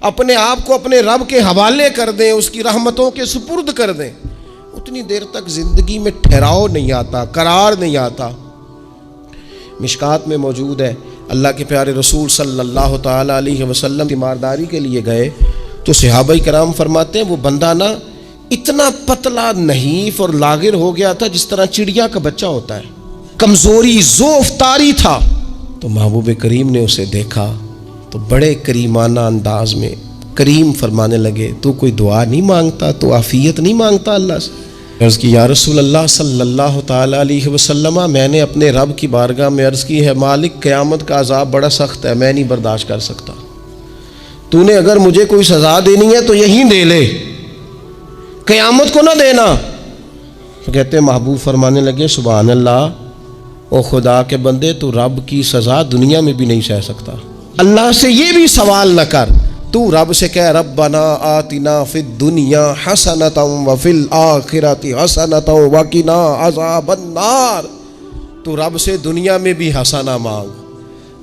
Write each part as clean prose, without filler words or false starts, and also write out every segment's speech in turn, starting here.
अपने आप को अपने रब के हवाले कर दें, उसकी रहमतों के सुपुर्द कर दें, उतनी देर तक ज़िंदगी में ठहराव नहीं आता, करार नहीं आता। मिशकात में मौजूद है, अल्लाह के प्यारे रसूल सल्लल्लाहु ताला अलैहि वसल्लम तीमारदारी के लिए गए तो सहाबाई कराम फरमाते हैं वो बंदा ना इतना पतला नहीफ और लागिर हो गया था जिस तरह चिड़िया का बच्चा होता है, कमज़ोरी ज़ोफ़ तारी था। तो महबूब करीम ने उसे देखा तो बड़े करीमाना अंदाज में करीम फरमाने लगे, तू कोई दुआ नहीं मांगता, तो आफ़ियत नहीं मांगता अल्लाह से? अर्ज़ की या रसूल अल्लाह सल्लल्लाहु ताला अलैहि वसल्लम, मैंने अपने रब की बारगाह में अर्ज़ की है, मालिक क़यामत का अज़ाब बड़ा सख्त है, मैं नहीं बर्दाश्त कर सकता, तूने अगर मुझे कोई सज़ा देनी है तो यहीं दे ले, क़यामत को ना देना। तो कहते महबूब फरमाने लगे, सुभान अल्लाह, ओ खुदा के बंदे, तू रब की सज़ा दुनिया में भी नहीं सह सकता, अल्लाह से ये भी सवाल न कर, तू रब से कह रब्बना आतिना फिद दुनिया हसनतम व फिल आखिरति हसनतम व किना अज़ाबन्नार। तू रब से दुनिया में भी हसना मांग,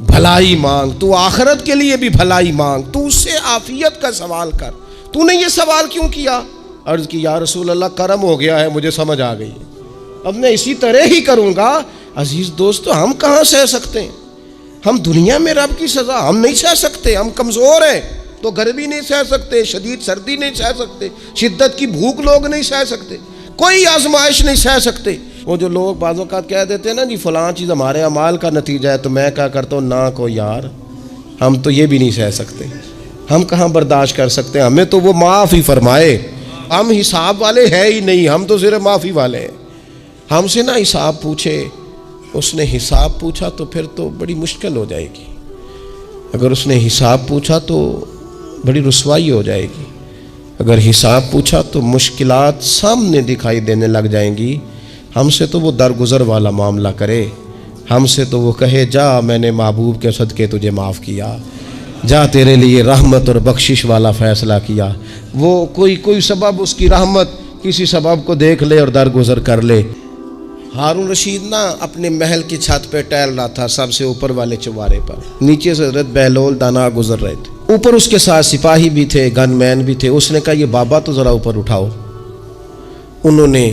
भलाई मांग, तू आखिरत के लिए भी भलाई मांग, तू उससे आफियत का सवाल कर। तूने ये सवाल क्यों किया? अर्ज़ की या रसूल अल्लाह, करम हो गया है, मुझे समझ आ गई, अब मैं इसी तरह ही करूँगा। अजीज़ दोस्तों, हम कहाँ सह सकते हैं? हम दुनिया में रब की सज़ा हम नहीं सह सकते, हम कमज़ोर हैं, तो गर्मी नहीं सह सकते, शदीद सर्दी नहीं सह सकते, शिद्दत की भूख लोग नहीं सह सकते, कोई आजमाइश नहीं सह सकते। वो जो लोग बाज़ औक़ात कह देते हैं ना जी फ़लाँ चीज़ हमारे अमाल का नतीजा है, तो मैं क्या करता हूँ, ना को यार, हम तो ये भी नहीं सह सकते, हम कहाँ बर्दाश्त कर सकते हैं, हमें तो वो माफ़ ही फरमाए, हम हिसाब वाले हैं ही नहीं, हम तो सिर्फ माफ़ी वाले हैं। हमसे ना हिसाब पूछे, उसने हिसाब पूछा तो फिर तो बड़ी मुश्किल हो जाएगी, अगर उसने हिसाब पूछा तो बड़ी रुसवाई हो जाएगी, अगर हिसाब पूछा तो मुश्किलात सामने दिखाई देने लग जाएंगी। हमसे तो वो दरगुज़र वाला मामला करे, हमसे तो वो कहे जा मैंने महबूब के सदक़े तुझे माफ़ किया, जा तेरे लिए रहमत और बख्शिश वाला फ़ैसला किया। वो कोई सबब, उसकी रहमत किसी सबब को देख ले और दरगुज़र कर ले। हारून रशीद ना अपने महल की छत पे टहल रहा था, सबसे ऊपर वाले चौबारे पर, नीचे से हज़रत बहलोल दाना गुजर रहे थे, ऊपर उसके साथ सिपाही भी थे, गनमैन भी थे। उसने कहा ये बाबा तो ज़रा ऊपर उठाओ। उन्होंने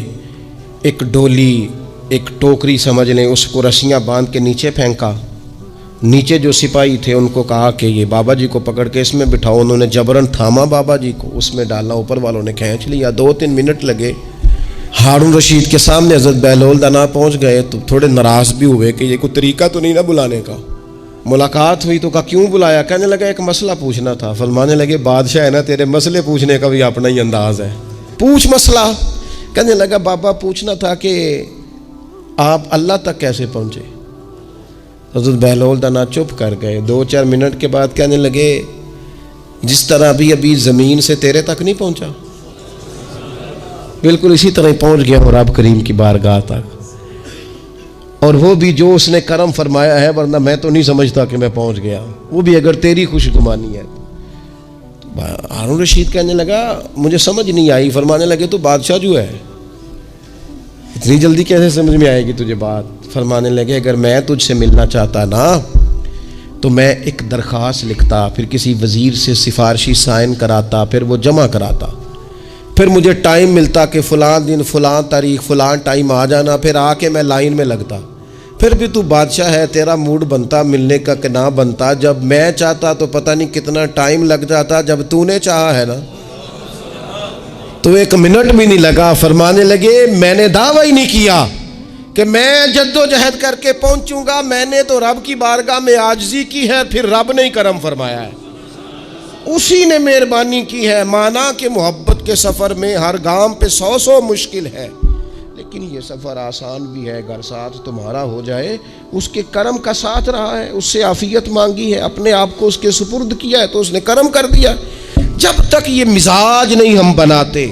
एक डोली, एक टोकरी समझ लें, उसको रस्सियाँ बांध के नीचे फेंका। नीचे जो सिपाही थे उनको कहा कि ये बाबा जी को पकड़ के इसमें बिठाओ। उन्होंने जबरन थामा बाबा जी को, उसमें डाला, ऊपर वालों ने खींच लिया। 2-3 मिनट लगे। हारून रशीद के सामने हज़रत बहलोल दाना पहुँच गए तो थोड़े नाराज़ भी हुए कि ये कोई तरीका तो नहीं ना बुलाने का। मुलाकात हुई तो कहा क्यों बुलाया? कहने लगा एक मसला पूछना था। फरमाने लगे बादशाह है ना, तेरे मसले पूछने का भी अपना ही अंदाज़ है, पूछ मसला। कहने लगा बाबा पूछना था कि आप अल्लाह तक कैसे पहुँचे? हज़रत बहलोल दाना चुप कर गए। 2-4 मिनट के बाद कहने लगे जिस तरह अभी ज़मीन से तेरे तक नहीं पहुँचा, बिल्कुल इसी तरह पहुँच गया हूँ रब करीम की बारगाह तक, और वो भी जो उसने करम फरमाया है, वरना मैं तो नहीं समझता कि मैं पहुँच गया, वो भी अगर तेरी खुशगुमानी है। तो हारून रशीद कहने लगा मुझे समझ नहीं आई। फरमाने लगे तो बादशाह जो है, इतनी जल्दी कैसे समझ में आएगी तुझे बात? फरमाने लगे अगर मैं तुझसे मिलना चाहता ना तो मैं एक दरख्वास्त लिखता, फिर किसी वज़ीर से सिफारशी साइन कराता, फिर वो जमा कराता, फिर मुझे टाइम मिलता कि फ़लाँ दिन फ़लाँ तारीख फ़लाँ टाइम आ जाना, फिर आके मैं लाइन में लगता। फिर भी तू बादशाह है, तेरा मूड बनता मिलने का कि ना बनता। जब मैं चाहता तो पता नहीं कितना टाइम लग जाता, जब तूने चाहा है ना तो 1 मिनट भी नहीं लगा। फरमाने लगे मैंने दावा ही नहीं किया कि मैं जद्दोजहद करके पहुंचूंगा, मैंने तो रब की बारगाह में आजिज़ी की है, फिर रब ने ही करम फरमाया है, उसी ने मेहरबानी की है। माना कि मोहब्बत के सफ़र में हर गांव पे 100 मुश्किल है, लेकिन ये सफ़र आसान भी है, घर साथ तुम्हारा हो जाए। उसके करम का साथ रहा है, उससे आफ़ियत मांगी है, अपने आप को उसके सुपुर्द किया है तो उसने करम कर दिया। जब तक ये मिजाज नहीं हम बनाते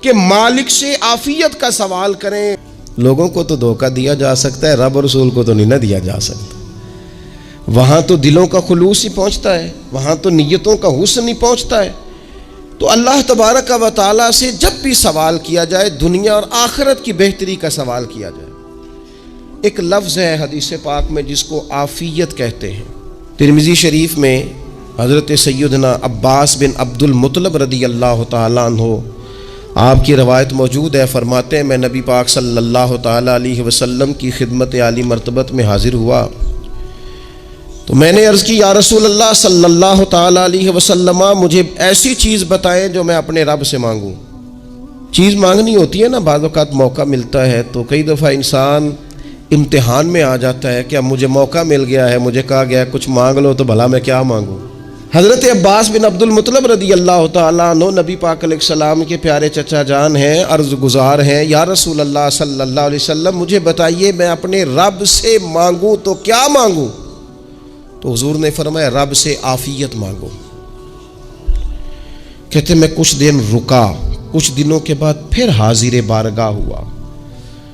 कि मालिक से आफ़ियत का सवाल करें, लोगों को तो धोखा दिया जा सकता है, रब और रसूल को तो नहीं ना दिया जा सकता। वहाँ तो दिलों का खुलूस ही पहुँचता है, वहाँ तो नीयतों का हुस्न ही पहुँचता है। तो अल्लाह तबारक व तआला से जब भी सवाल किया जाए, दुनिया और आखिरत की बेहतरी का सवाल किया जाए। एक लफ्ज़ है हदीस पाक में जिसको आफ़ियत कहते हैं। तिरमिज़ी शरीफ में हज़रत सैयदना अब्बास बिन अब्दुल मुत्तलब रदी अल्लाह ताला अन्हो, आपकी रवायत मौजूद है, फरमाते हैं मैं नबी पाक सल्लल्लाहु ताला अलैहि वसल्लम की खिदमत आली मर्तबत में हाजिर हुआ तो मैंने अर्ज़ की, या रसूल अल्लाह सल्लल्लाहु ताला अलैहि वसल्लम, मुझे ऐसी चीज़ बताएं जो मैं अपने रब से मांगूँ। चीज़ मांगनी होती है ना, बाज़ औक़ात मौका मिलता है तो कई दफ़ा इंसान इम्तिहान में आ जाता है कि अब मुझे मौका मिल गया है, मुझे कहा गया कुछ मांग लो, तो भला मैं क्या मांगूँ। हज़रत अब्बास बिन अब्दुल मुत्तलब रदी अल्लाह ताला अन्हु नबी पाक अलैहिस्सलाम के प्यारे चचा जान हैं, अर्ज़ गुज़ार हैं, या रसूल अल्लाह सल्लल्लाहु अलैहि वसल्लम, मुझे बताइए मैं अपने रब से मांगूँ तो क्या मांगूँ। तो हुज़ूर ने फरमाया, रब से आफ़ियत मांगो। कहते मैं कुछ दिन रुका, कुछ दिनों के बाद फिर हाजिर बारगाह हुआ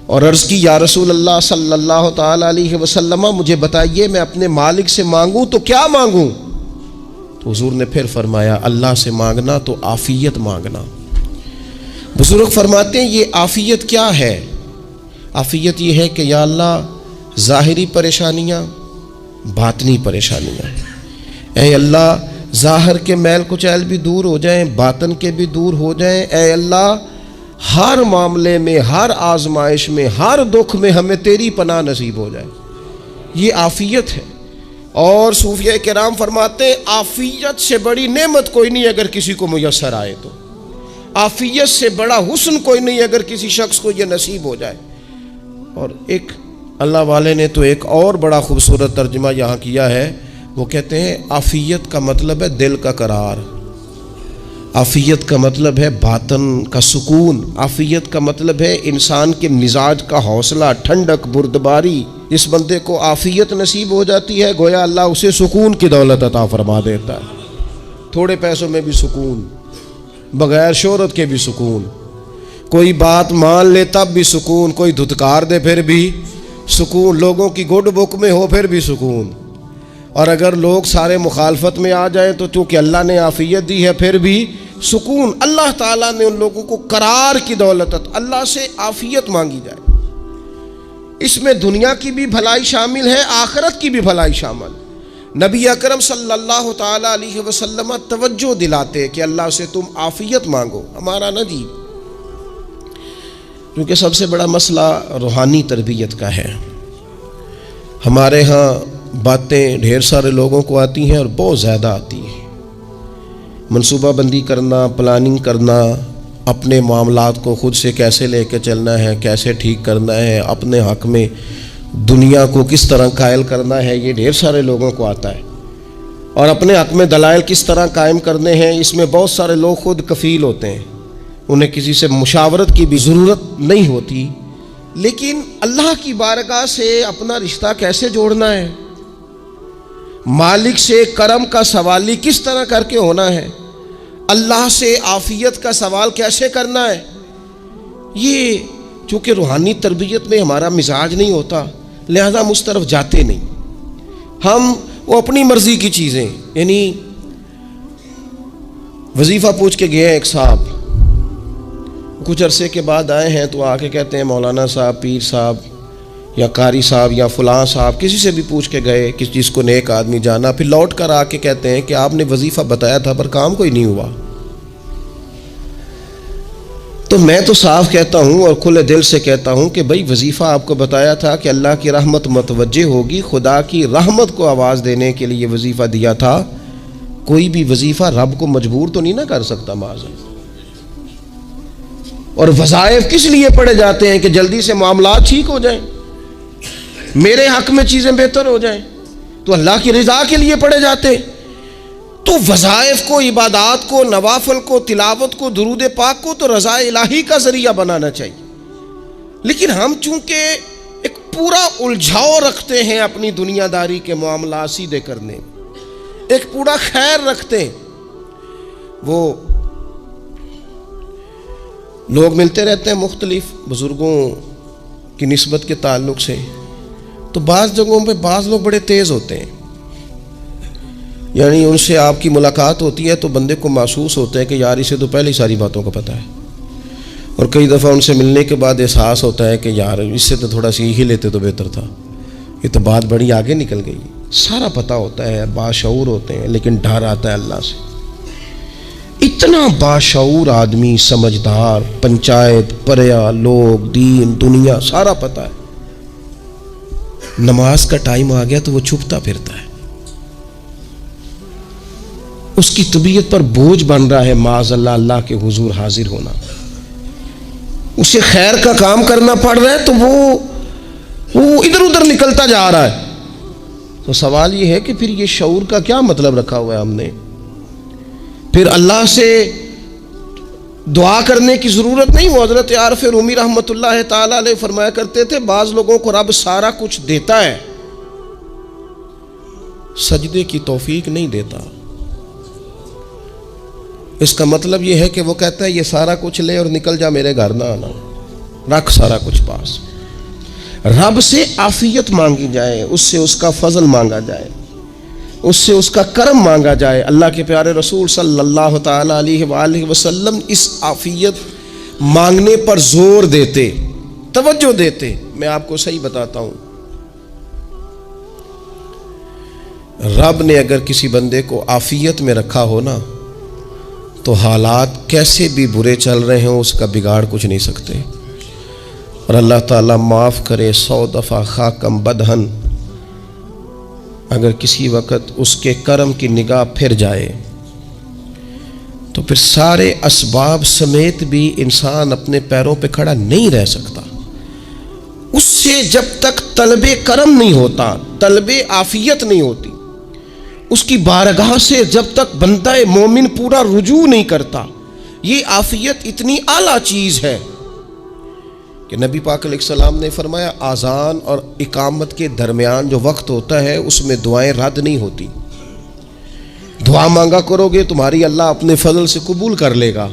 और अर्ज़ की, या रसूल अल्लाह सल्लल्लाहु ताला अलैहि वसल्लम, मुझे बताइए मैं अपने मालिक से मांगूँ तो क्या मांगूँ। तो हुज़ूर ने फिर फरमाया, अल्लाह से मांगना तो आफ़ियत मांगना। बुज़ुर्ग फरमाते हैं ये आफ़ियत क्या है। आफ़ियत ये है कि या अल्लाह ज़ाहिरी परेशानियाँ, बातनी परेशानियाँ, ऐ अल्लाह ज़ाहिर के मैल कुचैल भी दूर हो जाएं, बातन के भी दूर हो जाएं। ऐ अल्लाह हर मामले में, हर आजमाइश में, हर दुख में हमें तेरी पनाह नसीब हो जाए। ये आफ़ियत है। और सूफिया किराम फरमाते हैं आफ़ियत से बड़ी नेमत कोई नहीं अगर किसी को मुयस्सर आए तो। आफ़ियत से बड़ा हुस्न कोई नहीं अगर किसी शख्स को यह नसीब हो जाए। और एक अल्लाह वाले ने तो एक और बड़ा खूबसूरत तर्जुमा यहाँ किया है, वो कहते हैं आफ़ियत का मतलब है दिल का करार, आफ़ियत का मतलब है बातन का सुकून, आफ़ियत का मतलब है इंसान के मिजाज का हौसला, ठंडक, बुर्दबारी। इस बंदे को आफ़ियत नसीब हो जाती है, गोया अल्लाह उसे सुकून की दौलत अता फरमा देता है। थोड़े पैसों में भी सुकून, बग़ैर शोहरत के भी सुकून, कोई बात मान ले तब भी सुकून, कोई धुतकार दे फिर भी सुकून, लोगों की गुड बुक में हो फिर भी सुकून। और अगर लोग सारे मुखालफत में आ जाएं तो चूँकि अल्लाह ने आफ़ियत दी है फिर भी सुकून। अल्लाह ताला ने उन लोगों को करार की दौलत, अल्लाह से आफ़ियत मांगी जाए। इसमें दुनिया की भी भलाई शामिल है, आखिरत की भी भलाई शामिल। नबी अकरम सल्लल्लाहु ताला अलैहि वसल्लम तवज्जो दिलाते कि अल्लाह से तुम आफ़ियत मांगो। हमारा ना जी, क्योंकि सबसे बड़ा मसला रूहानी तरबियत का है। हमारे यहाँ बातें ढेर सारे लोगों को आती हैं और बहुत ज़्यादा आती हैं। मनसूबाबंदी करना, प्लानिंग करना, अपने मामलात को ख़ुद से कैसे लेकर चलना है, कैसे ठीक करना है, अपने हक़ में दुनिया को किस तरह कायल करना है, ये ढेर सारे लोगों को आता है। और अपने हक़ में दलाइल किस तरह कायम करने हैं, इसमें बहुत सारे लोग ख़ुद कफ़ील होते हैं, उन्हें किसी से मुशावरत की भी ज़रूरत नहीं होती। लेकिन अल्लाह की बारगाह से अपना रिश्ता कैसे जोड़ना है, मालिक से करम का सवाली किस तरह करके होना है, अल्लाह से आफ़ियत का सवाल कैसे करना है, ये चूँकि रूहानी तरबियत में हमारा मिजाज नहीं होता, लिहाजा हम उस तरफ जाते नहीं। हम वो अपनी मर्ज़ी की चीज़ें, यानी वजीफ़ा पूछ के गए एक साहब, कुछ अरसे के बाद आए हैं तो आके कहते हैं मौलाना साहब, पीर साहब या कारी साहब या फ़लाँ साहब, किसी से भी पूछ के गए, किस चीज़ को नेक आदमी जाना, फिर लौट कर आके कहते हैं कि आपने वजीफ़ा बताया था पर काम कोई नहीं हुआ। तो मैं तो साफ कहता हूँ और खुले दिल से कहता हूँ कि भाई वजीफ़ा आपको बताया था कि अल्लाह की रहमत मतवज्जे होगी, खुदा की रहमत को आवाज़ देने के लिए वजीफ़ा दिया था। कोई भी वजीफ़ा रब को मजबूर तो नहीं ना कर सकता माज़अल्लाह। और वज़ाइफ किस लिए पढ़े जाते हैं कि जल्दी से मामला ठीक हो जाएं, मेरे हक में चीज़ें बेहतर हो जाएं, तो अल्लाह की रज़ा के लिए पढ़े जाते हैं। तो वज़ाइफ को, इबादात को, नवाफल को, तिलावत को, दुरूद पाक को तो रज़ा इलाही का ज़रिया बनाना चाहिए। लेकिन हम चूँकि एक पूरा उलझाव रखते हैं अपनी दुनियादारी के मामला सीधे करने, एक पूरा खैर रखते हैं। वो लोग मिलते रहते हैं मुख्तलिफ बुज़ुर्गों की निस्बत के ताल्लुक़ से, तो बाज़ जगहों पे बाज़ लोग बड़े तेज़ होते हैं, यानी उनसे आपकी मुलाकात होती है तो बंदे को महसूस होता है कि यार इसे तो पहले ही सारी बातों का पता है। और कई दफ़ा उनसे मिलने के बाद एहसास होता है कि यार इससे तो थोड़ा सीख ही लेते तो बेहतर था, ये तो बात बड़ी आगे निकल गई। सारा पता होता है, बाशऊर होते हैं, लेकिन डर आता है अल्लाह से। इतना बाशऊर आदमी, समझदार, पंचायत, पर्या, लोग, दीन, दुनिया सारा पता है, नमाज का टाइम आ गया तो वो छुपता फिरता है। उसकी तबीयत पर बोझ बन रहा है माज़अल्लाह अल्लाह के हुजूर हाजिर होना, उसे खैर का काम करना पड़ रहा है तो वो इधर उधर निकलता जा रहा है। तो सवाल ये है कि फिर ये शऊर का क्या मतलब रखा हुआ है हमने? फिर अल्लाह से दुआ करने की ज़रूरत नहीं। हज़रत आरिफ़ रूमी रहमतुल्लाह ताला अलैह फरमाया करते थे, बाज़ लोगों को रब सारा कुछ देता है, सजदे की तौफीक नहीं देता। इसका मतलब यह है कि वो कहता है ये सारा कुछ ले और निकल जा, मेरे घर ना आना, रख सारा कुछ पास। रब से आफियत मांगी जाए, उससे उसका फजल मांगा जाए, उससे उसका करम मांगा जाए। अल्लाह के प्यारे रसूल सल्लल्लाहु ताला अलैहि वसल्लम इस आफियत मांगने पर जोर देते, तवज्जो देते। मैं आपको सही बताता हूँ, रब ने अगर किसी बंदे को आफियत में रखा हो ना, तो हालात कैसे भी बुरे चल रहे हों उसका बिगाड़ कुछ नहीं सकते। और अल्लाह ताला माफ़ करे, 100 दफ़ा खाकम बदहन अगर किसी वक़्त उसके करम की निगाह फिर जाए तो फिर सारे असबाब समेत भी इंसान अपने पैरों पे खड़ा नहीं रह सकता। उससे जब तक तलबे करम नहीं होता, तलबे आफियत नहीं होती, उसकी बारगाह से जब तक बंदा मोमिन पूरा रुजू नहीं करता, ये आफियत इतनी आला चीज़ है कि नबी पाक अलैहिस्सलाम ने फरमाया, आज़ान और इकामत के दरमियान जो वक्त होता है उसमें दुआएं रद्द नहीं होती। दुआ मांगा करोगे तुम्हारी अल्लाह अपने फजल से कबूल कर लेगा।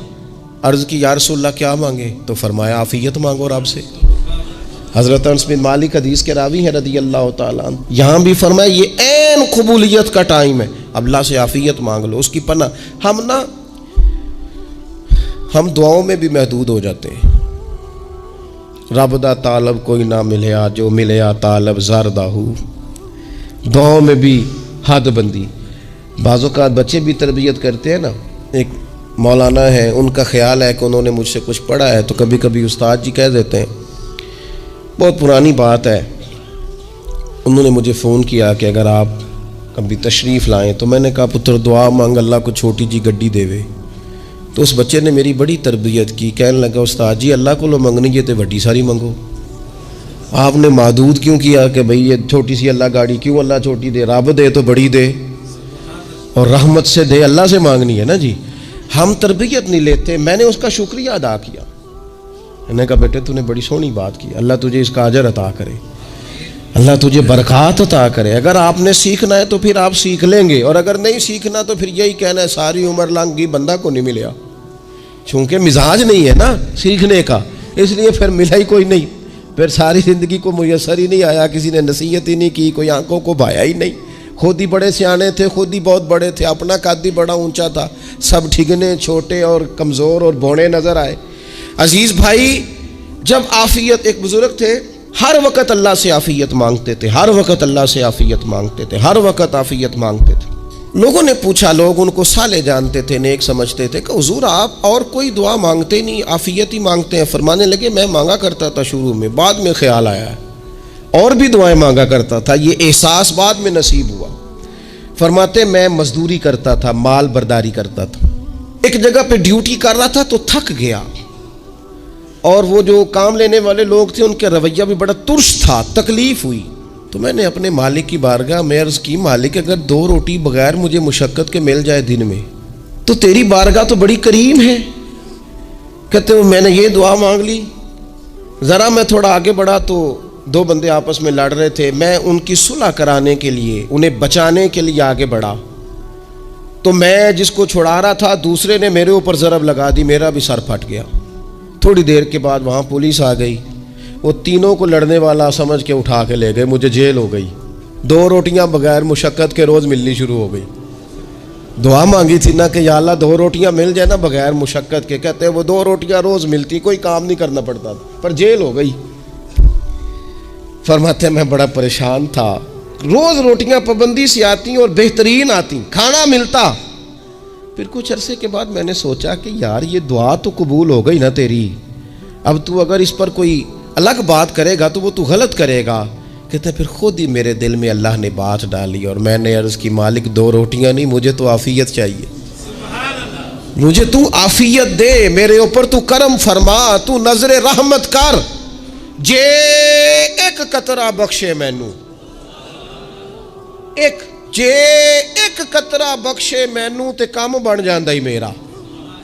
अर्ज़ की या रसूलल्लाह क्या मांगे? तो फरमाया आफियत मांगो रब से। हज़रत अनस बिन मालिक हदीस के रावी हैं रदी अल्लाह ताला अन्हु। यहाँ भी फरमाया ये ऐन कबूलियत का टाइम है, अल्लाह से आफियत मांग लो, उसकी पनाह। हम दुआओं में भी महदूद हो जाते हैं। रब दा तालब कोई ना मिलया, जो मिलया तालब ज़रदाहू। दुआओं में भी हद बंदी। बाज़ोकात बच्चे भी तरबियत करते हैं ना, एक मौलाना है, उनका ख्याल है कि उन्होंने मुझसे कुछ पढ़ा है तो कभी कभी उस्ताद जी कह देते हैं, बहुत पुरानी बात है, उन्होंने मुझे फ़ोन किया कि अगर आप कभी तशरीफ़ लाएं, तो मैंने कहा पुत्र दुआ मांग अल्लाह को छोटी जी गड्डी देवे। तो उस बच्चे ने मेरी बड़ी तरबियत की, कहने लगा उस्ताद जी अल्लाह को लो मंगनी है तो वड्डी सारी मंगो, आपने महदूद क्यों किया कि भाई ये छोटी सी अल्लाह गाड़ी क्यों अल्लाह छोटी दे, रब दे तो बड़ी दे और रहमत से दे, अल्लाह से मांगनी है ना जी। हम तरबियत नहीं लेते। मैंने उसका शुक्रिया अदा किया, मैंने कहा बेटे तूने बड़ी सोहनी बात की, अल्लाह तुझे इसका अजर अता करे, अल्लाह तुझे बरकत अता करे। अगर आपने सीखना है तो फिर आप सीख लेंगे, और अगर नहीं सीखना तो फिर यही कहना है सारी उम्र लंघ गई बंदा को नहीं मिला, चूँकि मिजाज नहीं है ना सीखने का, इसलिए फिर मिला ही कोई नहीं। फिर सारी ज़िंदगी को मुयसर ही नहीं आया, किसी ने नसीहत ही नहीं की, कोई आंखों को भाया ही नहीं। खुद ही बड़े सियाने थे, खुद ही बहुत बड़े थे, अपना कद ही बड़ा ऊंचा था, सब ठिगने छोटे और कमज़ोर और बौने नज़र आए। अजीज़ भाई, जब आफियत, एक बुजुर्ग थे हर वक़्त अल्लाह से आफियत मांगते थे, हर वक़्त अल्लाह से आफियत मांगते थे, हर वक़्त आफियत मांगते थे। लोगों ने पूछा, लोग उनको साले जानते थे, नेक समझते थे कि हुजूर आप और कोई दुआ मांगते नहीं, आफियत ही मांगते हैं। फरमाने लगे मैं मांगा करता था शुरू में, बाद में ख्याल आया और भी दुआएं मांगा करता था, ये एहसास बाद में नसीब हुआ। फरमाते मैं मजदूरी करता था, माल बर्दारी करता था, एक जगह पे ड्यूटी कर रहा था तो थक गया, और वो जो काम लेने वाले लोग थे उनका रवैया भी बड़ा तुर्श था, तकलीफ हुई। तो मैंने अपने मालिक की बारगाह में अर्ज़ की, मालिक अगर 2 रोटी बगैर मुझे मुशक्क़त के मिल जाए दिन में तो तेरी बारगाह तो बड़ी करीम है। कहते हो मैंने ये दुआ मांग ली। ज़रा मैं थोड़ा आगे बढ़ा तो 2 बंदे आपस में लड़ रहे थे, मैं उनकी सुलह कराने के लिए, उन्हें बचाने के लिए आगे बढ़ा, तो मैं जिसको छुड़ा रहा था दूसरे ने मेरे ऊपर ज़रब लगा दी, मेरा भी सर फट गया। थोड़ी देर के बाद वहाँ पुलिस आ गई, वो तीनों को लड़ने वाला समझ के उठा के ले गए, मुझे जेल हो गई। 2 रोटियां बगैर मुशक्क़त के रोज़ मिलनी शुरू हो गई। दुआ मांगी थी ना कि या अल्लाह 2 रोटियां मिल जाए ना बगैर मुशक्क़त के, कहते हैं वो 2 रोटियां रोज़ मिलती, कोई काम नहीं करना पड़ता, पर जेल हो गई। फरमाते मैं बड़ा परेशान था, रोज़ रोटियां पाबंदी से आती और बेहतरीन आती, खाना मिलता। फिर कुछ अरसे के बाद मैंने सोचा कि यार ये दुआ तो कबूल हो गई ना तेरी, अब तू अगर इस पर कोई अलग बात करेगा तो वो तू गलत करेगा। कहते फिर खुद ही मेरे दिल में अल्लाह ने बात डाली और मैंने अर्ज़ की मालिक 2 रोटियां नहीं, मुझे तो आफियत चाहिए, मुझे तू आफियत दे, मेरे ऊपर तू करम फरमा, तू नजरे रहमत कर, जे एक कतरा बख्शे मैनू, जे एक कतरा बख्शे मैनू ते काम बन जाता ही मेरा,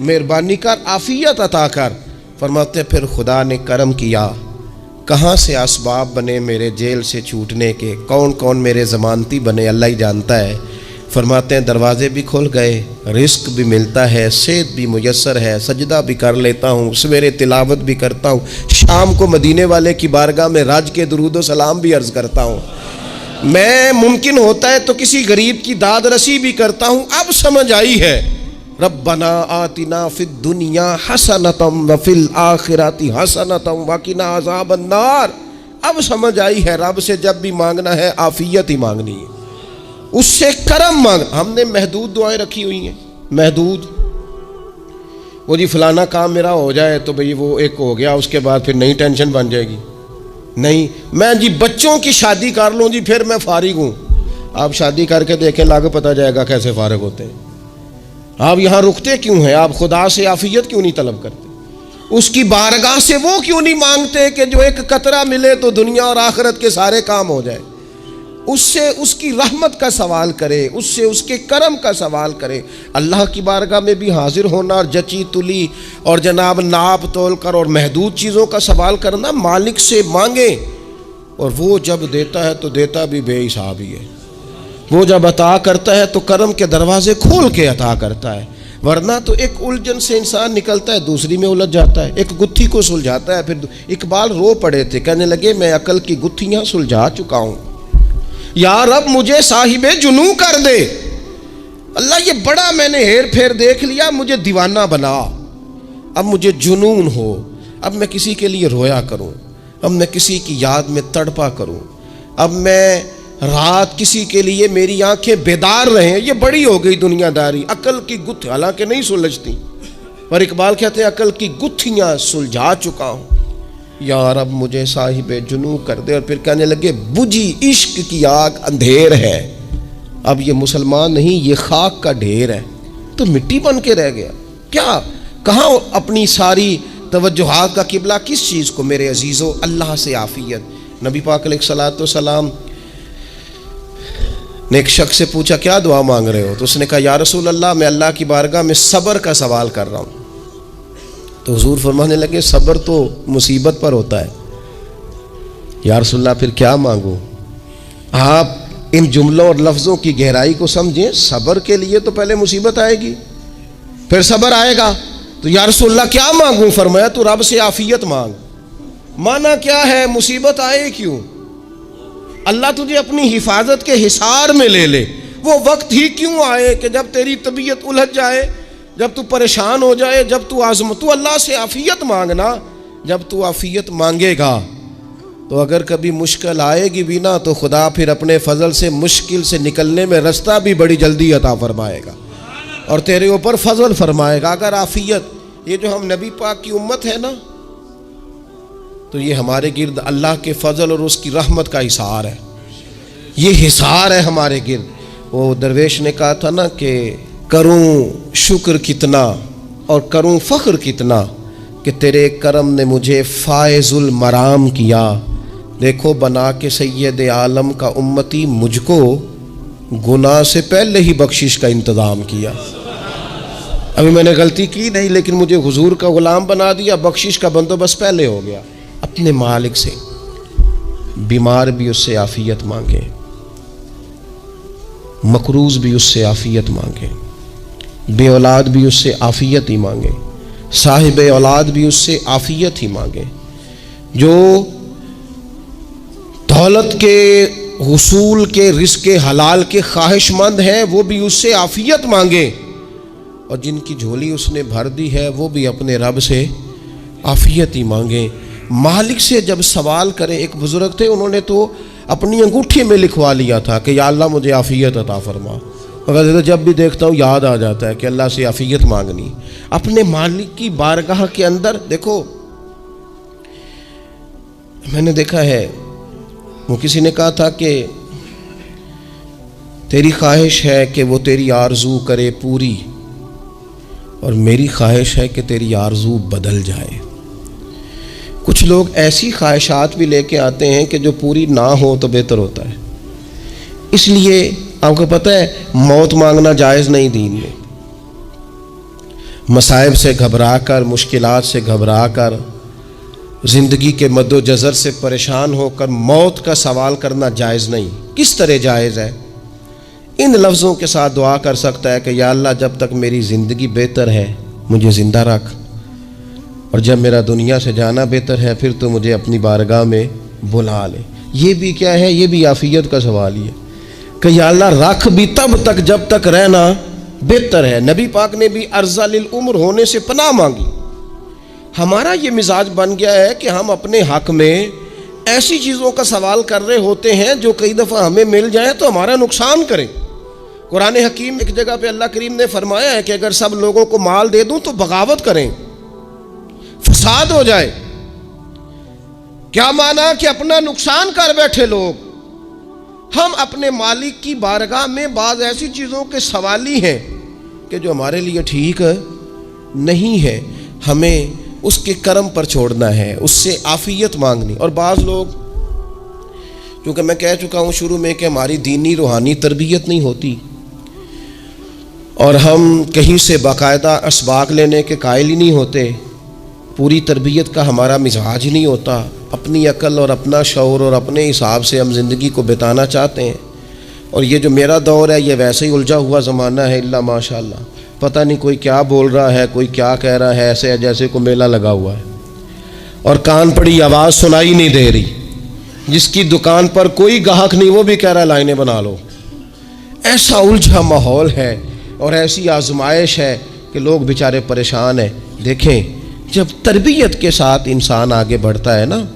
मेहरबानी कर, आफियत अता कर। फरमाते फिर खुदा ने करम किया, कहाँ से असबाब बने मेरे जेल से छूटने के, कौन कौन मेरे ज़मानती बने अल्लाह ही जानता है। फरमाते हैं दरवाज़े भी खुल गए, रिस्क भी मिलता है, सेहत भी मुयस्सर है, सजदा भी कर लेता हूँ, सवेरे तिलावत भी करता हूँ, शाम को मदीने वाले की बारगाह में राज के दुरूद व सलाम भी अर्ज़ करता हूँ, मैं मुमकिन होता है तो किसी गरीब की दाद रसी भी करता हूँ। अब समझ आई है, रब्बना आतिना फिद दुनिया हसनतम व फिल आखिराति हसनतम वकिना अज़ाबन नार। अब समझ आई है, रब से जब भी मांगना है आफियत ही मांगनी है, उससे करम मांग। हमने महदूद दुआएं रखी हुई हैं, महदूद, वो जी फलाना काम मेरा हो जाए तो भाई वो एक हो गया, उसके बाद फिर नई टेंशन बन जाएगी। नहीं, मैं जी बच्चों की शादी कर लूँ जी फिर मैं फारिग हूँ। आप शादी करके देखें, लागू पता जाएगा कैसे फारिग होते हैं। आप यहाँ रुकते क्यों हैं? आप खुदा से आफियत क्यों नहीं तलब करते? उसकी बारगाह से वो क्यों नहीं मांगते कि जो एक कतरा मिले तो दुनिया और आखिरत के सारे काम हो जाए? उससे उसकी रहमत का सवाल करे, उससे उसके करम का सवाल करे। अल्लाह की बारगाह में भी हाजिर होना और जची तुली और जनाब नाप तोल कर और महदूद चीज़ों का सवाल करना, मालिक से मांगे। और वो जब देता है तो देता भी बेहिसाब ही है, वो जब अता करता है तो करम के दरवाजे खोल के अता करता है, वरना तो एक उलझन से इंसान निकलता है दूसरी में उलझ जाता है, एक गुत्थी को सुलझाता है। फिर इकबाल रो पड़े थे, कहने लगे मैं अकल की गुत्थियाँ सुलझा चुका हूँ, यार अब मुझे साहिबे जुनू कर दे। अल्लाह ये बड़ा मैंने हेर फेर देख लिया, मुझे दीवाना बना, अब मुझे जुनून हो, अब मैं किसी के लिए रोया करूं, अब मैं किसी की याद में तड़पा करूं, अब मैं रात किसी के लिए मेरी आंखें बेदार रहें। ये बड़ी हो गई दुनियादारी, अकल की गुत्थी हालांकि नहीं सुलझती, पर इकबाल कहते हैं अकल की गुत्थियां सुलझा चुका हूं, यार अब मुझे साहिबे जुनू कर दे। और फिर कहने लगे बुझी इश्क की आग अंधेर है, अब ये मुसलमान नहीं ये खाक का ढेर है, तो मिट्टी बन के रह गया क्या? कहाँ अपनी सारी तवज्जुहात का किबला किस चीज़ को? मेरे अजीज़ों, अल्लाह से आफियत। नबी पाक अलैहिस्सलातु वस्सलाम ने एक शख्स से पूछा क्या दुआ मांग रहे हो? तो उसने कहा या रसूल अल्लाह मैं अल्लाह की बारगाह में सब्र का सवाल कर रहा हूँ। तो हुजूर फरमाने लगे सब्र तो मुसीबत पर होता है। या रसूल अल्लाह फिर क्या मांगूं? आप इन जुमलों और लफ्ज़ों की गहराई को समझें, सब्र के लिए तो पहले मुसीबत आएगी फिर सब्र आएगा। तो या रसूल अल्लाह क्या मांगूं? फरमाया तो रब से आफियत मांग। माना क्या है? मुसीबत आए क्यों? अल्लाह तुझे अपनी हिफाजत के हिसार में ले ले। वो वक्त ही क्यों आए कि जब तेरी तबीयत उलझ जाए, जब तू परेशान हो जाए, जब तू तू अल्लाह से आफियत मांगना। जब तू आफियत मांगेगा तो अगर कभी मुश्किल आएगी भी ना, तो खुदा फिर अपने फजल से मुश्किल से निकलने में रास्ता भी बड़ी जल्दी अता फरमाएगा और तेरे ऊपर फजल फरमाएगा। अगर आफियत, ये जो हम नबी पाक की उम्मत है ना, तो ये हमारे गिर्द अल्लाह के फजल और उसकी रहमत का हिसार है, ये हिसार है हमारे गिर्द। वो दरवेश ने कहा था ना कि करूं शुक्र कितना और करूं फ़ख्र कितना कि तेरे करम ने मुझे फायजुल मराम किया। देखो बना के सैयद आलम का उम्मती मुझको गुनाह से पहले ही बख्शिश का इंतज़ाम किया। अभी मैंने गलती की नहीं, लेकिन मुझे हुजूर का गुलाम बना दिया, बख्शिश का बंदोबस्त पहले हो गया। अपने मालिक से बीमार भी उससे आफियत मांगे, मकरूज भी उससे आफियत मांगे, बे औलाद भी उससे आफियत ही मांगे, साहिब औलाद भी उससे आफियत ही मांगे। जो दौलत के हुसूल के रिज़्क़ हलाल के ख्वाहिशमंद हैं वो भी उससे आफियत मांगे, और जिनकी झोली उसने भर दी है वो भी अपने रब से आफियत ही मांगे। मालिक से जब सवाल करें, एक बुजुर्ग थे, उन्होंने तो अपनी अंगूठी में लिखवा लिया था कि या अल्लाह मुझे आफियत अता फरमा। मगर जब भी देखता हूँ याद आ जाता है कि अल्लाह से आफियत मांगनी। अपने मालिक की बारगाह के अंदर देखो, मैंने देखा है, वो किसी ने कहा था कि तेरी ख्वाहिश है कि वो तेरी आरजू करे पूरी, और मेरी ख्वाहिश है कि तेरी आरजू बदल जाए। कुछ लोग ऐसी ख्वाहिशात भी लेके आते हैं कि जो पूरी ना हो तो बेहतर होता है। इसलिए आपको पता है मौत मांगना जायज़ नहीं दीन में। मसाइब से घबरा कर, मुश्किलात से घबरा कर, ज़िंदगी के मद्दोजज़र से परेशान होकर मौत का सवाल करना जायज़ नहीं। किस तरह जायज़ है? इन लफ्ज़ों के साथ दुआ कर सकता है कि या अल्लाह जब तक मेरी ज़िंदगी बेहतर है मुझे ज़िंदा रख, और जब मेरा दुनिया से जाना बेहतर है फिर तो मुझे अपनी बारगाह में बुला ले। ये भी क्या है? ये भी आफियत का सवाल ही है कि या अल्लाह रख भी तब तक जब तक रहना बेहतर है। नबी पाक ने भी अर्ज़ा लिल उम्र होने से पनाह मांगी। हमारा ये मिजाज बन गया है कि हम अपने हक में ऐसी चीज़ों का सवाल कर रहे होते हैं जो कई दफ़ा हमें मिल जाए तो हमारा नुकसान करें। कुरान हकीम एक जगह पे अल्लाह करीम ने फरमाया है कि अगर सब लोगों को माल दे दूं तो बगावत करें, फसाद हो जाए। क्या माना कि अपना नुकसान कर बैठे लोग। हम अपने मालिक की बारगाह में बाज़ ऐसी चीज़ों के सवाली हैं कि जो हमारे लिए ठीक नहीं है, हमें उसके कर्म पर छोड़ना है, उससे आफियत मांगनी। और बाज़ लोग, क्योंकि मैं कह चुका हूँ शुरू में कि हमारी दीनी रूहानी तरबियत नहीं होती और हम कहीं से बाकायदा असबाक लेने के कायल ही नहीं होते, पूरी तरबियत का हमारा मिजाज ही नहीं होता, अपनी अकल और अपना शऊर और अपने हिसाब से हम ज़िंदगी को बिताना चाहते हैं। और ये जो मेरा दौर है ये वैसे ही उलझा हुआ ज़माना है, इल्ला माशाअल्लाह। पता नहीं कोई क्या बोल रहा है, कोई क्या कह रहा है, ऐसे जैसे को मेला लगा हुआ है और कान पड़ी आवाज़ सुनाई नहीं दे रही। जिसकी दुकान पर कोई ग्राहक नहीं वो भी कह रहा है लाइनें बना लो। ऐसा उलझा माहौल है और ऐसी आजमाइश है कि लोग बेचारे परेशान हैं। देखें, जब तरबियत के साथ इंसान आगे बढ़ता है ना,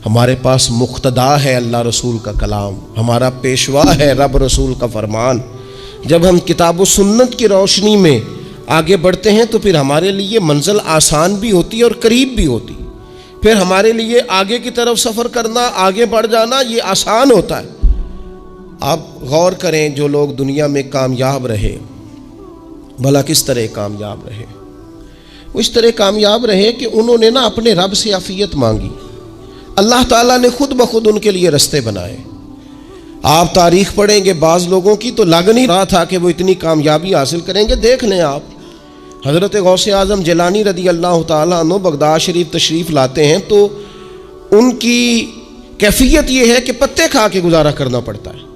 हमारे पास मुक्तदा है अल्लाह रसूल का कलाम, हमारा पेशवा है रब रसूल का फरमान। जब हम किताब व सुन्नत की रोशनी में आगे बढ़ते हैं तो फिर हमारे लिए मंजिल आसान भी होती है और करीब भी होती है। फिर हमारे लिए आगे की तरफ सफ़र करना, आगे बढ़ जाना ये आसान होता है। आप गौर करें, जो लोग दुनिया में कामयाब रहे, भला किस तरह कामयाब रहे? वो इस तरह कामयाब रहे कि उन्होंने ना अपने रब से आफियत मांगी। अल्लाह ताला ने खुद ब खुद उनके लिए रास्ते बनाए। आप तारीख पढ़ेंगे बाज़ लोगों की तो लग नहीं रहा था कि वो इतनी कामयाबी हासिल करेंगे। देख लें आप, हज़रत गौसे आज़म जिलानी रदी अल्लाह ताला अन्हु बगदाद शरीफ तशरीफ़ लाते हैं तो उनकी कैफियत ये है कि पत्ते खा के गुजारा करना पड़ता है।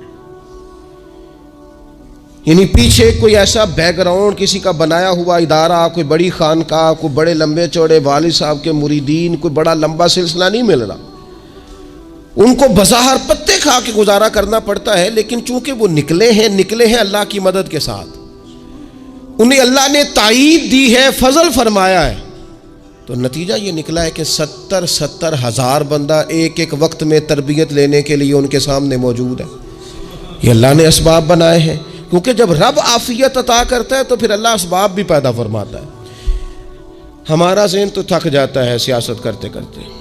यानी पीछे कोई ऐसा बैकग्राउंड, किसी का बनाया हुआ इदारा, कोई बड़ी खानकाह, कोई बड़े लंबे चौड़े वालिद साहब के मुरीदीन, कोई बड़ा लंबा सिलसिला नहीं मिल रहा। उनको बज़ाहिर पत्ते खा के गुजारा करना पड़ता है, लेकिन चूंकि वो निकले हैं अल्लाह की मदद के साथ। उन्हें अल्लाह ने ताईद दी है, फजल फरमाया है, तो नतीजा ये निकला है कि 70 हज़ार बंदा एक एक वक्त में तरबियत लेने के लिए उनके सामने मौजूद है। ये अल्लाह ने असबाब बनाए हैं, क्योंकि जब रब आफियत अता करता है तो फिर अल्लाह असबाब भी पैदा फरमाता है। हमारा ज़हन तो थक जाता है सियासत करते करते।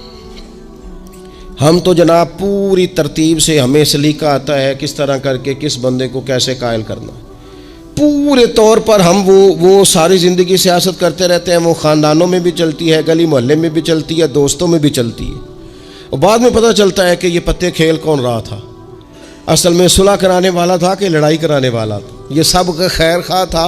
हम तो जनाब पूरी तरतीब से, हमें सलीका आता है किस तरह करके किस बंदे को कैसे कायल करना। पूरे तौर पर हम वो सारी ज़िंदगी सियासत करते रहते हैं। वो ख़ानदानों में भी चलती है, गली मोहल्ले में भी चलती है, दोस्तों में भी चलती है, और बाद में पता चलता है कि ये पत्ते खेल कौन रहा था। असल में सुलह कराने वाला था कि लड़ाई कराने वाला था। ये सब का खैर खा था,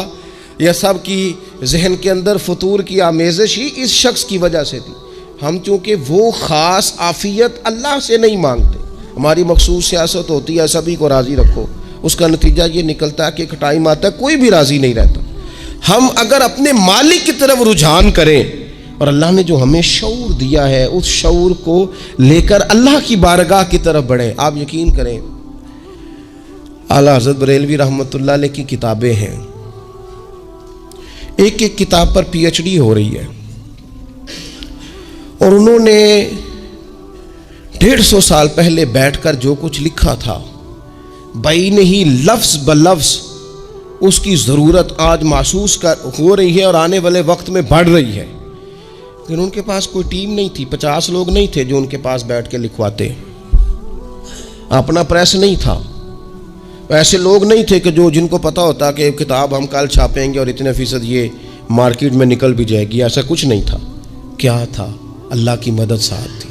यह सब की जहन के अंदर फतूर की आमेज़श ही इस शख्स की वजह से थी। हम चूँकि वो ख़ास आफ़ियत अल्लाह से नहीं मांगते, हमारी मखसूस सियासत होती है सभी को राज़ी रखो। उसका नतीजा ये निकलता है कि एक टाइम आता है कोई भी राज़ी नहीं रहता। हम अगर अपने मालिक की तरफ रुझान करें और अल्लाह ने जो हमें शऊर दिया है उस शऊर को लेकर अल्लाह की बारगाह की तरफ बढ़ें। आप यकीन करें, आला हज़रत बरेलवी रहमतुल्लाह अलैह की किताबें हैं, एक एक किताब पर PhD हो रही है, और उन्होंने 150 साल पहले बैठकर जो कुछ लिखा था, बैन ही लफ्ज़ ब लफ्ज़ उसकी ज़रूरत आज महसूस हो रही है और आने वाले वक्त में बढ़ रही है। लेकिन उनके पास कोई टीम नहीं थी, 50 लोग नहीं थे जो उनके पास बैठ के लिखवाते, अपना प्रेस नहीं था, ऐसे लोग नहीं थे कि जिनको पता होता कि किताब हम कल छापेंगे और इतने फीसद ये मार्केट में निकल भी जाएगी। ऐसा कुछ नहीं था। क्या था? अल्लाह की मदद साथ थी,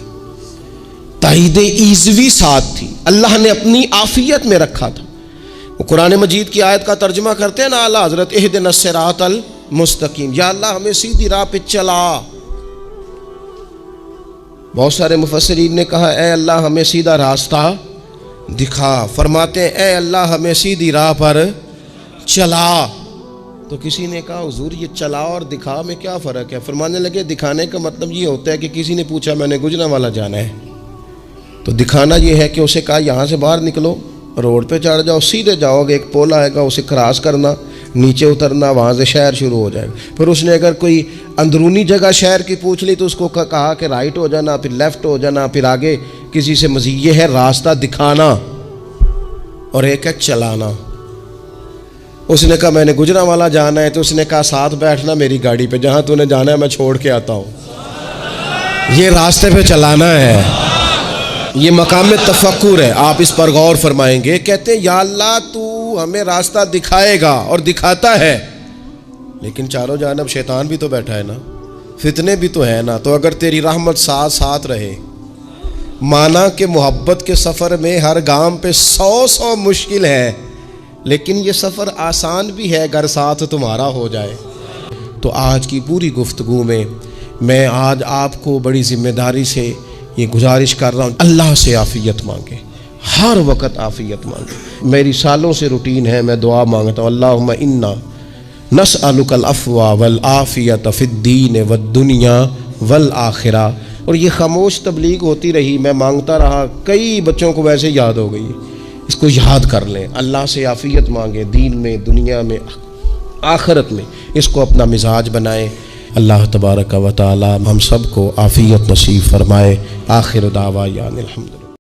ताईद ईज़वी साथ थी, अल्लाह ने अपनी आफियत में रखा था। वो कुरान मजीद की आयत का तर्जुमा करते हैं ना आला हज़रत, इहदिनस सिरातल मुस्तकीम, या अल्लाह हमें सीधी राह पे चला। बहुत सारे मुफस्सिरीन ने कहा ए अल्लाह हमें सीधा रास्ता दिखा। फरमाते हैं ए अल्लाह हमें सीधी राह पर चला। तो किसी ने कहा हुजूर ये चला और दिखा में क्या फ़र्क है? फरमाने लगे दिखाने का मतलब ये होता है कि किसी ने पूछा मैंने गुजरांवाला जाना है, तो दिखाना ये है कि उसे कहा यहाँ से बाहर निकलो, रोड पे चढ़ जाओ, सीधे जाओगे, एक पोल आएगा, उसे क्रॉस करना, नीचे उतरना, वहाँ से शहर शुरू हो जाएगा। फिर उसने अगर कोई अंदरूनी जगह शहर की पूछ ली तो उसको कहा कि राइट हो जाना, फिर लेफ़्ट हो जाना, फिर आगे किसी से मज़ीद। ये है रास्ता दिखाना और एक है चलाना। उसने कहा मैंने गुजरांवाला जाना है, तो उसने कहा साथ बैठना मेरी गाड़ी पे, जहाँ तूने जाना है मैं छोड़ के आता हूँ। ये रास्ते पे चलाना है, ये मकाम तफक्कुर है। आप इस पर गौर फरमाएंगे। कहते हैं या अल्लाह तू हमें रास्ता दिखाएगा और दिखाता है, लेकिन चारों जानब शैतान भी तो बैठा है ना, फितने भी तो है ना। तो अगर तेरी रहमत साथ साथ रहे, माना कि मोहब्बत के सफ़र में हर गांव पे 100 मुश्किल है, लेकिन ये सफ़र आसान भी है अगर साथ तुम्हारा हो जाए। तो आज की पूरी गुफ्तगू में मैं आज आपको बड़ी ज़िम्मेदारी से ये गुजारिश कर रहा हूँ, अल्लाह से आफ़ियत मांगे, हर वक्त आफ़ियत मांगे। मेरी सालों से रूटीन है, मैं दुआ मांगता हूँ अल्लाहुम्मा इन्ना नस्अलुकल अफ़वा वल आफ़ियत फ़िद्दीन वद्दुनिया वल आखिरा। और ये खामोश तबलीग होती रही, मैं मांगता रहा, कई बच्चों को वैसे याद हो गई। इसको याद कर लें, अल्लाह से आफ़ियत मांगे, दीन में, दुनिया में, आखिरत में, इसको अपना मिजाज बनाएं। अल्लाह तबारक व तआला हम सबको आफ़ियत नसीब फरमाए। आखिर दावा यानिल हम्दुलिल्लाह।